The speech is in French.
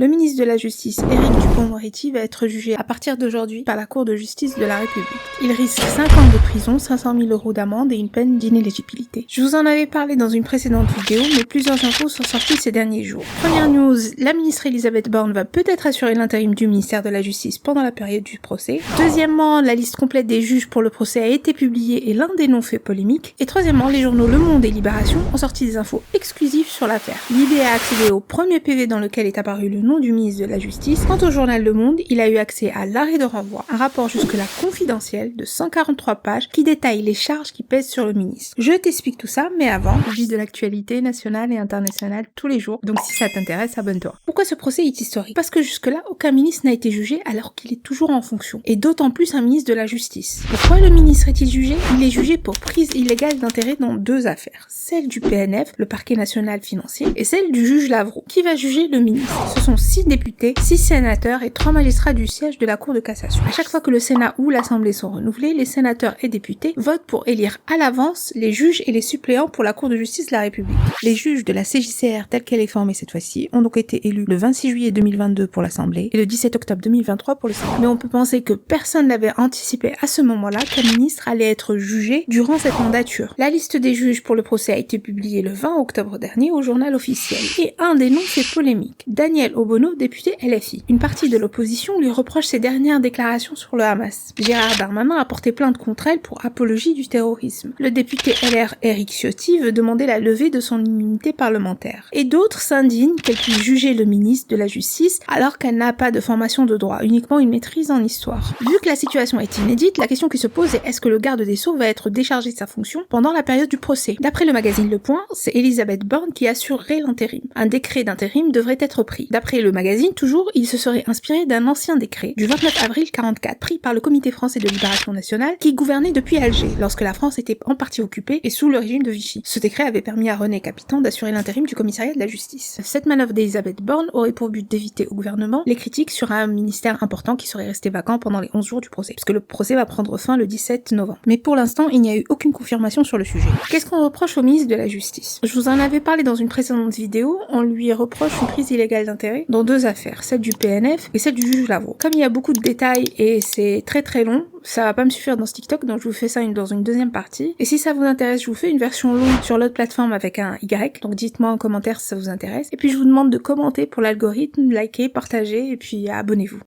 Le ministre de la Justice, Éric Dupond-Moretti, va être jugé à partir d'aujourd'hui par la Cour de justice de la République. Il risque 5 ans de prison, 500 000 € d'amende et une peine d'inéligibilité. Je vous en avais parlé dans une précédente vidéo, mais plusieurs infos sont sorties ces derniers jours. Première news, la ministre Elisabeth Borne va peut-être assurer l'intérim du ministère de la Justice pendant la période du procès. Deuxièmement, la liste complète des juges pour le procès a été publiée et l'un des noms fait polémique. Et troisièmement, les journaux Le Monde et Libération ont sorti des infos exclusives sur l'affaire. L'ID a accédé au premier PV dans lequel est apparu le nom du ministre de la Justice. Quant au journal Le Monde, il a eu accès à l'arrêt de renvoi, un rapport jusque-là confidentiel de 143 pages qui détaille les charges qui pèsent sur le ministre. Je t'explique tout ça, mais avant, je vis de l'actualité nationale et internationale tous les jours, donc si ça t'intéresse, abonne-toi. Pourquoi ce procès est historique? Parce que jusque-là, aucun ministre n'a été jugé alors qu'il est toujours en fonction, et d'autant plus un ministre de la Justice. Pourquoi le ministre est-il jugé? Il est jugé pour prise illégale d'intérêt dans 2 affaires, celle du PNF, le parquet national financier, et celle du juge Lavrault, qui va juger le ministre. Ce sont 6 députés, 6 sénateurs et 3 magistrats du siège de la Cour de cassation. À chaque fois que le Sénat ou l'Assemblée sont renouvelés, les sénateurs et députés votent pour élire à l'avance les juges et les suppléants pour la Cour de justice de la République. Les juges de la CJCR telle qu'elle est formée cette fois-ci ont donc été élus le 26 juillet 2022 pour l'Assemblée et le 17 octobre 2023 pour le Sénat. Mais on peut penser que personne n'avait anticipé à ce moment-là qu'un ministre allait être jugé durant cette mandature. La liste des juges pour le procès a été publiée le 20 octobre dernier au journal officiel. Et un des noms fait polémique. Daniel Obono, député LFI. Une partie de l'opposition lui reproche ses dernières déclarations sur le Hamas. Gérard Darmanin a porté plainte contre elle pour apologie du terrorisme. Le député LR Éric Ciotti veut demander la levée de son immunité parlementaire. Et d'autres s'indignent qu'elle puisse juger le ministre de la Justice alors qu'elle n'a pas de formation de droit, uniquement une maîtrise en histoire. Vu que la situation est inédite, la question qui se pose est: est-ce que le garde des Sceaux va être déchargé de sa fonction pendant la période du procès? D'après le magazine Le Point, c'est Elisabeth Borne qui assurerait l'intérim. Un décret d'intérim devrait être pris. D'après le magazine, toujours, il se serait inspiré d'un ancien décret du 29 avril 44, pris par le Comité français de libération nationale, qui gouvernait depuis Alger, lorsque la France était en partie occupée et sous le régime de Vichy. Ce décret avait permis à René Capitan d'assurer l'intérim du commissariat de la justice. Cette manœuvre d'Elisabeth Borne aurait pour but d'éviter au gouvernement les critiques sur un ministère important qui serait resté vacant pendant les 11 jours du procès, puisque le procès va prendre fin le 17 novembre. Mais pour l'instant, il n'y a eu aucune confirmation sur le sujet. Qu'est-ce qu'on reproche au ministre de la Justice? Je vous en avais parlé dans une précédente vidéo, on lui reproche une prise illégale d'intérêt dans 2 affaires, celle du PNF et celle du juge Lavrault. Comme il y a beaucoup de détails et c'est très long, ça va pas me suffire dans ce TikTok, donc je vous fais ça dans une deuxième partie. Et si ça vous intéresse, je vous fais une version longue sur l'autre plateforme avec un Y, donc dites-moi en commentaire si ça vous intéresse. Et puis je vous demande de commenter pour l'algorithme, liker, partager, et puis abonnez-vous.